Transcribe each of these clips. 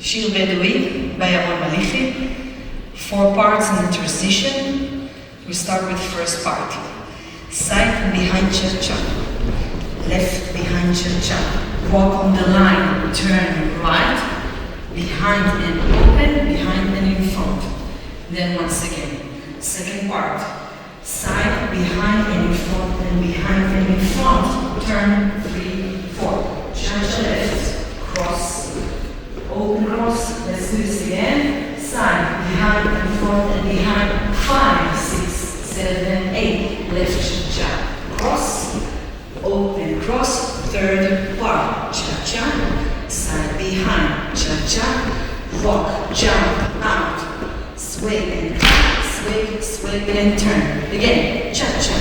Shir Bedui by Yaron Malihi. 4 parts in the transition. We start with the first part. Side behind cha-cha. Left behind cha-cha. Walk on the line. Turn right. Behind and open. Behind and in front. Then once again. Second part. Side, behind and in front, and behind and in front. Turn 3, 4. Cha-cha left. Cross. Open cross. Let's do this again. Side, behind and front, and behind. 5, 6, 7, 8. Left cha-cha. Cross. Open cross. Third part. Cha-cha. Side, behind. Cha-cha. Rock. Jump out. Sway and sway, sway and turn. Again, cha-cha.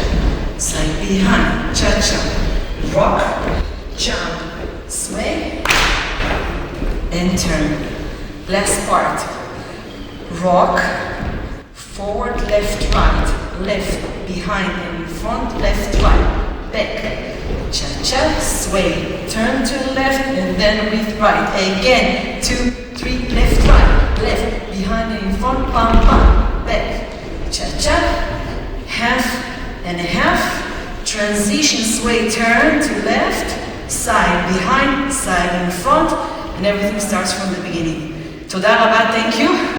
Side behind, cha-cha. Rock, jump, sway, and turn. Last part. Rock, forward, left, right. Left, behind and in front, left, right. Back, cha-cha, sway. Turn to the left and then with right. Again, 2, 3, left, right. Left, behind and in front, pam, pam. Back, cha-cha, half and a half, transition sway, turn to left, side behind, side in front, and everything starts from the beginning. Toda rabah, thank you.